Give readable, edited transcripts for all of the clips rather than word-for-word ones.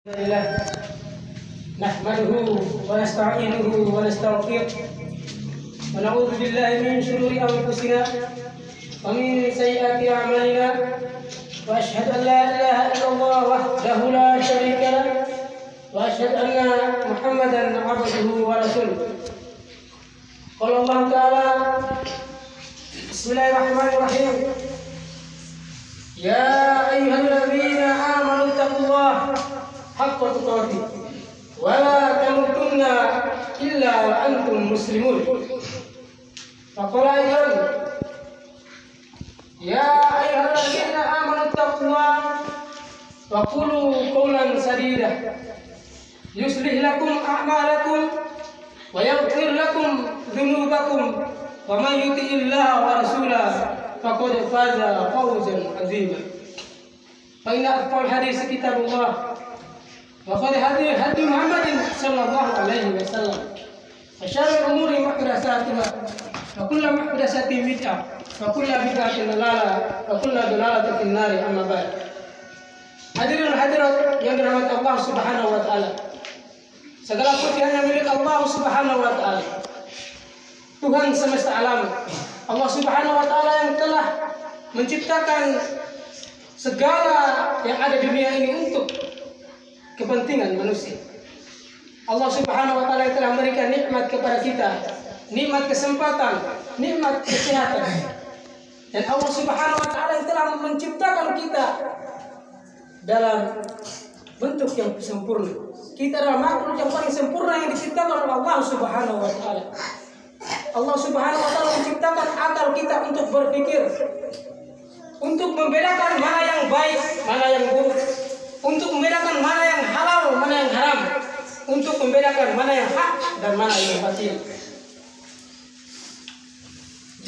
Alhamdulillah nahmaduhu wa nasta'inuhu wa nastaghfiruh wa na'udzu billahi min shururi anfusina wa min sayyiati a'malina wa asyhadu an la ilaha illallah wahdahu la syarika lah wa asyhadu anna Muhammadan 'abduhu wa rasuluh. Qala Allah ta'ala Bismillahirrahmanirrahim. Ya ayyuhalladzina amanu taqullaha haqqa tuqatih wa la tamutunna illa wa antum muslimun. Faqala aydan ya ayyuhalladzina amanu taqullaha wa qulu qawlan sadida yuslih lakum a'malakum wa yaghfir lakum dhunubakum wa man yuti'illaha wa rasulahu faqad faza fawzan 'azima. Fa inna afdal hadits kitabullah wa khairu hadi Muhammadin sallallahu alaihi wasallam. Wa syarrul umuri muhdatsatuha wa kullu muhdatsatin bid'ah wa kullu bid'atin dalalah wa kullu dalalatin finnar. Amma ba'd. Hadirin hadirat yang dirahmati Allah Subhanahu wa taala. Segala puji hanya milik Allah Subhanahu wa taala, Tuhan semesta alam. Allah Subhanahu wa taala yang telah menciptakan segala yang ada di dunia ini untuk kepentingan manusia. Allah Subhanahu wa taala yang telah memberikan nikmat kepada kita, nikmat kesempatan, nikmat kesehatan. Dan Allah Subhanahu wa taala yang telah menciptakan kita dalam bentuk yang sempurna. Kita adalah makhluk yang paling sempurna yang diciptakan oleh Allah Subhanahu wa taala. Allah Subhanahu wa taala menciptakan akal kita untuk berpikir, untuk membedakan mana yang baik, mana yang buruk, untuk membedakan mana yang halal, mana yang haram, untuk membedakan mana yang hak dan mana yang batil.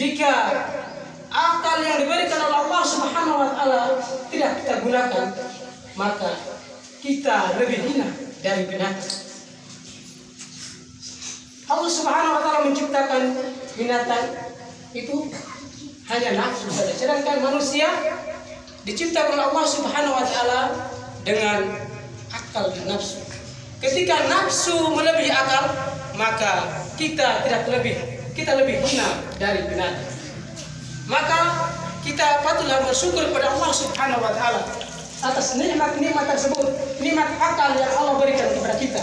Jika akal yang diberikan oleh Allah Subhanahu wa taala tidak kita gunakan, maka kita lebih hina dari binatang. Allah Subhanahu wa taala menciptakan binatang itu hanya nafsu saja, sedangkan manusia diciptakan oleh Allah Subhanahu wa taala dengan akal dan nafsu. Ketika nafsu melebihi akal, maka kita lebih hina dari binatang. Maka kita patutlah bersyukur kepada Allah Subhanahu wa taala atas nikmat-nikmat tersebut, nikmat akal yang Allah berikan kepada kita,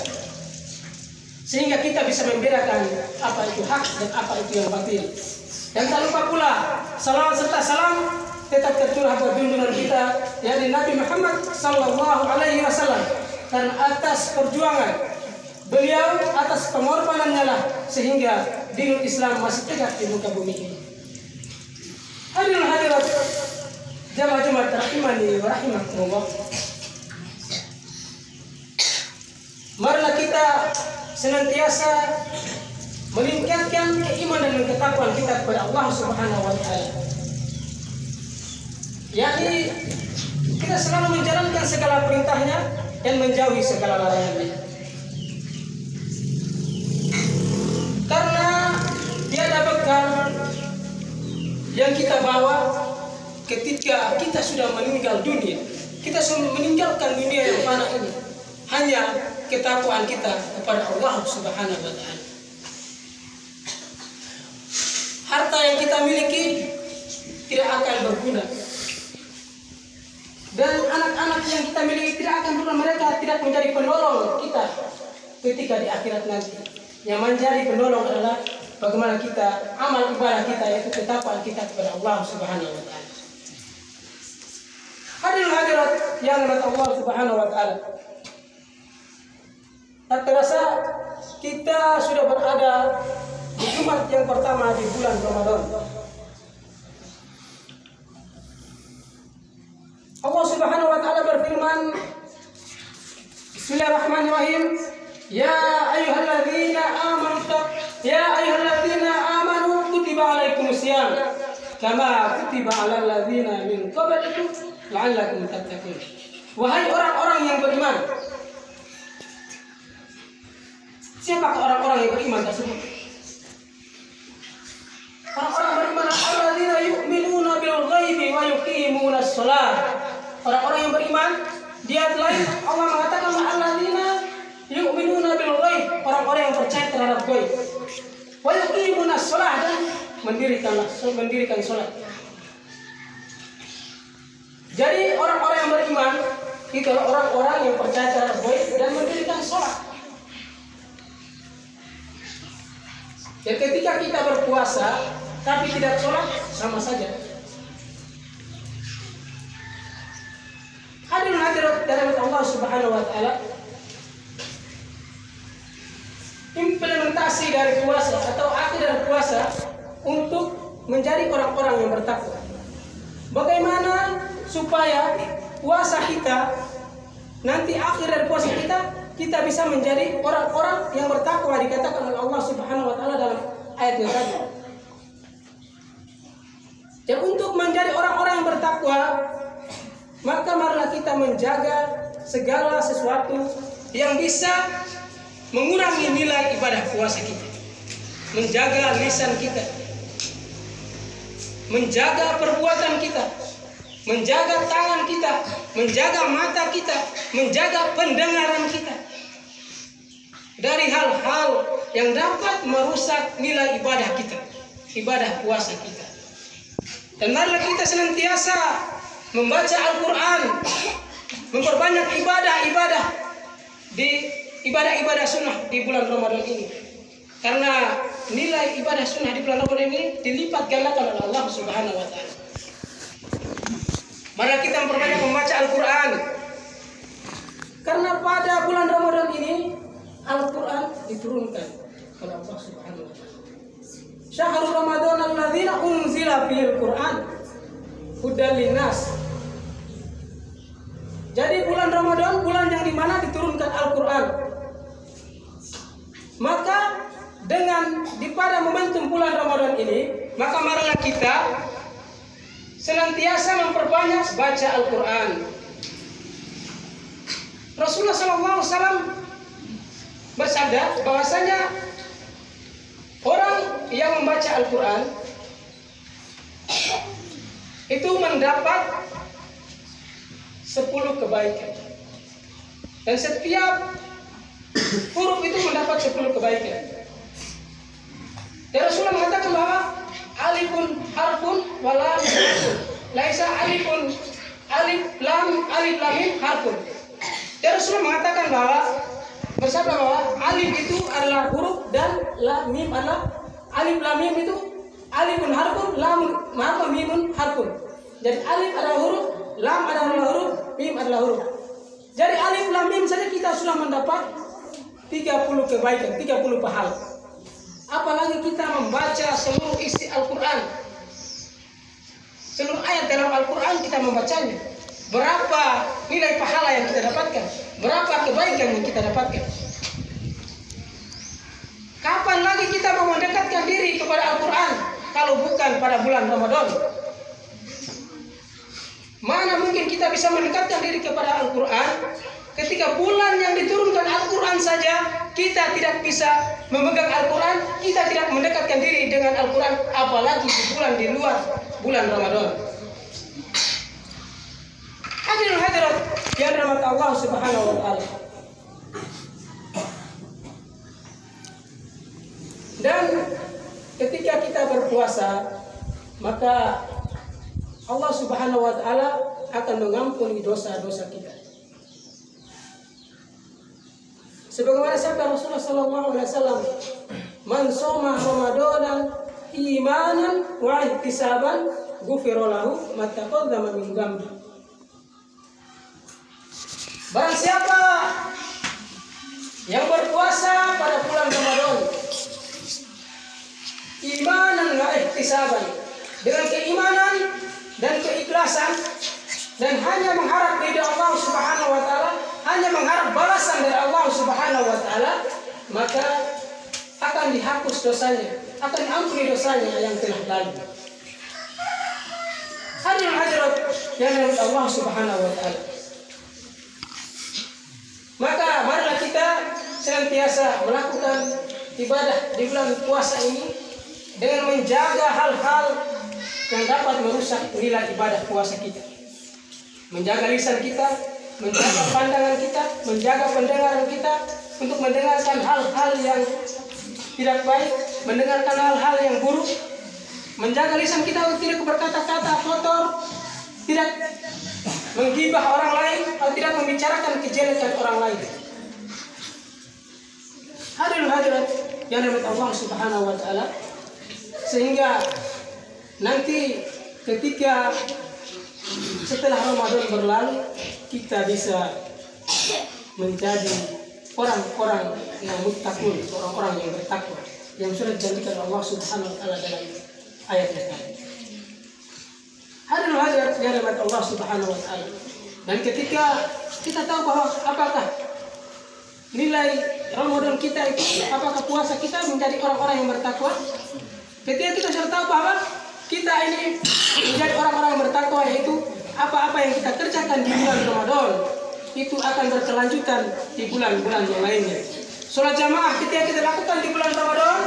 sehingga kita bisa membedakan apa itu hak dan apa itu yang batil. Dan tak lupa pula salawat serta salam tetap tercurah buat junjungan kita, yakni Nabi Muhammad sallallahu alaihi wasallam, dan atas perjuangan beliau, atas pengorbanannya lah sehingga dinul Islam masih tegak di muka bumi ini. Hadirin hadirat jamaah Jumat rahimani wa rahimakumullah. Marilah kita senantiasa meningkatkan keimanan dan ketakwaan kita kepada Allah Subhanahu wa taala. Yakni kita selalu menjalankan segala perintahnya dan menjauhi segala larangannya. Karena tiada bekal yang kita bawa ketika kita sudah meninggal dunia. Kita sudah meninggalkan dunia yang fana ini. Hanya ketakwaan kita kepada Allah Subhanahu wa taala. Harta yang kita miliki tidak akan berguna. Dan anak-anak yang kita miliki tidak akan berguna, mereka tidak menjadi penolong kita ketika di akhirat nanti. Yang menjadi penolong adalah bagaimana kita amal ibadah kita, yaitu ketakwaan kita kepada Allah Subhanahu wa taala. Hadirin hadirat yang dirahmati Allah Subhanahu wa taala. Tak terasa kita sudah berada di Jumat yang pertama di bulan Ramadan. Allah Subhanahu wa taala berfirman, Bismillahirrahmanirrahim. Ya ayyuhalladzina amanu kutiba alaikumusiyam kama kutiba alal ladzina min qablikum la'allakum tattaqun. Wahai orang-orang yang beriman. Siapakah orang-orang yang beriman tersebut? Orang-orang beriman alladzina yu'minuna bil ghaibi wa yuqimuna shalah. Orang-orang yang beriman Di ayat lain Allah mengatakan alladzina yu'minuna bil ghaib, orang-orang yang percaya terhadap ghaib. Wa yuqimunas shalah, dan mendirikan salat. Jadi orang-orang yang beriman itu orang-orang yang percaya terhadap ghaib dan mendirikan salat. Dan ketika kita berpuasa tapi tidak sholat, sama saja. Hadirin hadirat dari Allah Subhanahu wa taala, implementasi dari puasa atau akhir dari puasa untuk menjadi orang-orang yang bertakwa. Bagaimana supaya puasa kita nanti akhir dari puasa kita bisa menjadi orang-orang yang bertakwa, dikatakan oleh Allah Subhanahu wa taala dalam ayat yang tadi. Dan untuk menjadi orang-orang yang bertakwa, maka marilah kita menjaga segala sesuatu yang bisa mengurangi nilai ibadah puasa kita. Menjaga lisan kita, menjaga perbuatan kita, menjaga tangan kita, menjaga mata kita, menjaga pendengaran kita dari hal-hal yang dapat merusak nilai ibadah kita, ibadah puasa kita. Dan marilah kita senantiasa membaca Al-Quran, memperbanyak ibadah-ibadah di ibadah-ibadah sunnah di bulan Ramadan ini. Karena nilai ibadah sunnah di bulan Ramadan ini dilipat gandakan oleh Allah Subhanahu wa taala. Marilah kita memperbanyak membaca Al-Quran. Karena pada bulan Ramadan ini Al-Quran diturunkan oleh Allah Subhanahu wa taala. Syahrul Ramadan alladzina unzila fihil Qur'an hudan linnas. Jadi bulan Ramadan bulan yang dimana diturunkan Al-Quran. Maka pada momentum bulan Ramadan ini, maka marilah kita senantiasa memperbanyak baca Al-Quran. Rasulullah SAW bersabda bahwasanya orang yang membaca Al-Quran itu mendapat 10 kebaikan, dan setiap huruf itu mendapat 10 kebaikan. Dan Rasulullah mengatakan bahwa alifun harfun wala harfun, laisa alif lam mim harfun. Dan Rasulullah mengatakan bahwa bersabda bahwa alif itu adalah huruf dan lam mim adalah alif lam mim itu alifun harfun, lam mimun harfun. Jadi alif adalah huruf, lam adalah huruf, mim adalah huruf. Jadi alif lam mim saja kita sudah mendapat 30 kebaikan, 30 pahala. Apalagi kita membaca seluruh isi Al-Quran, seluruh ayat dalam Al-Quran kita membacanya. Berapa nilai pahala yang kita dapatkan, berapa kebaikan yang kita dapatkan. Kapan lagi kita mau mendekatkan diri kepada Al-Quran kalau bukan pada bulan Ramadan? Mana mungkin kita bisa mendekatkan diri kepada Al-Quran ketika bulan yang diturunkan Al-Quran saja kita tidak bisa memegang Al-Quran, kita tidak mendekatkan diri dengan Al-Quran, apalagi di bulan di luar bulan Ramadan. Hadirin hadirat yang dirahmati Allah Subhanahu wa taala. Dan ketika kita berpuasa, maka Allah Subhanahu wa taala akan mengampuni dosa-dosa kita. Sebagaimana sabda Rasulullah sallallahu alaihi wasallam, "Man shoma Ramadanan imanan wa ihtisaban, ghufira lahu ma taqaddama min dhanbi." Barang siapa yang berpuasa pada bulan Ramadan imanan wa ihtisaban, dengan keimanan dan keikhlasan, dan hanya mengharap ridha Allah Subhanahu wa taala, hanya mengharap balasan dari Allah Subhanahu wa taala, maka akan dihapus dosanya, akan diampuni dosanya yang telah lalu. Hadirin hadirat yang dirahmati Allah Subhanahu wa taala. Maka marilah kita senantiasa melakukan ibadah di bulan puasa ini dengan menjaga hal-hal yang dapat merusak nilai ibadah puasa kita. Menjaga lisan kita, menjaga pandangan kita, menjaga pendengaran kita untuk mendengarkan hal-hal yang tidak baik, mendengarkan hal-hal yang buruk, menjaga lisan kita untuk tidak berkata-kata kotor, tidak menggibah orang lain atau tidak membicarakan kejelekan orang lain. Hadirin yang dirahmati Allah Subhanahu wa taala, sehingga nanti ketika setelah Ramadan berlalu kita bisa menjadi orang-orang yang muttaqun, orang-orang yang bertakwa yang sudah dijanjikan Allah Subhanahu wa taala dalam ayatnya tadi. Hadirin yang dirahmati Allah Subhanahu wa taala. Dan ketika kita tahu bahwa apakah nilai Ramadan kita itu, apakah puasa kita menjadi orang-orang yang bertakwa? Ketika kita sudah tahu bahwa kita ini menjadi orang-orang yang bertakwa, yaitu apa-apa yang kita kerjakan di bulan Ramadan itu akan berkelanjutan di bulan-bulan yang lainnya. Sholat jamaah ketika kita lakukan di bulan Ramadan,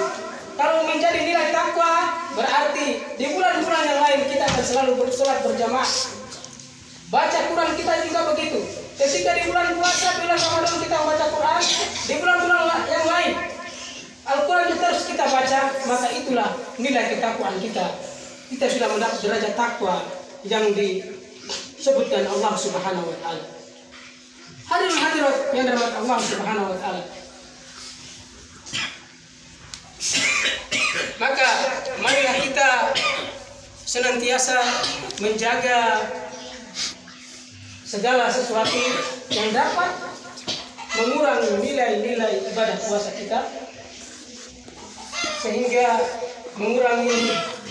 kalau menjadi nilai takwa, berarti di bulan-bulan yang lain kita akan selalu bersolat berjamaah. Baca Quran kita juga begitu. Ketika di bulan puasa, bulan Ramadan kita membaca Quran, di bulan-bulan yang lain Al-Quran terus kita baca, maka itulah nilai ketakwaan kita. Kita sudah mendapat derajat takwa yang disebutkan Allah Subhanahu wa taala. Hadirin hadirat yang dirahmati Allah Subhanahu wa taala. Maka marilah kita senantiasa menjaga segala sesuatu yang dapat mengurangi nilai-nilai ibadah puasa kita, sehingga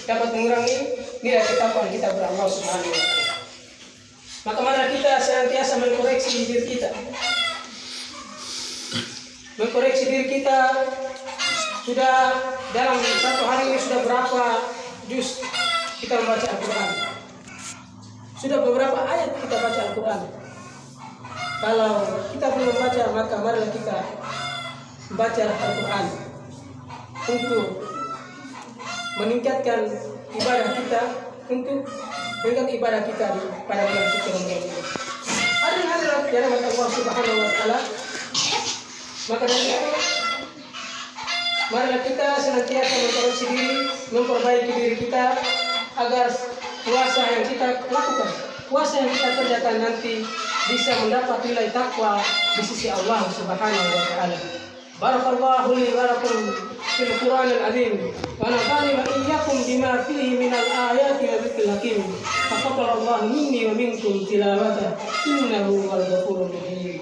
dapat mengurangi nilai ketakwaan kita kepada Allah Subhanahu wa taala. Maka marilah kita senantiasa mengkoreksi diri kita. Mengkoreksi diri kita, sudah dalam satu hari ini sudah berapa juz kita membaca Al-Quran? Sudah beberapa ayat kita baca Al-Quran. Kalau kita belum baca, maka marilah kita baca Al-Quran untuk meningkatkan ibadah kita, untuk meningkatkan ibadah kita pada bulan suci Ramadan ini. Hadirin hadirat yang dirahmati Allah Subhanahu wa taala. Maka dari itu, marilah kita senantiasa mengkoreksi diri, memperbaiki diri kita agar puasa yang kita lakukan, puasa yang kita kerjakan nanti bisa mendapat nilai takwa di sisi Allah Subhanahu wa taala. Barakallahu li wa lakum fil Qur'anil azim wa nafa'ani wa iyyakum bima fihi minal ayati wa dzikril hakim. Taqabbalallahu minni wa minkum tilawatahu innahu huwal ghafurur rahim.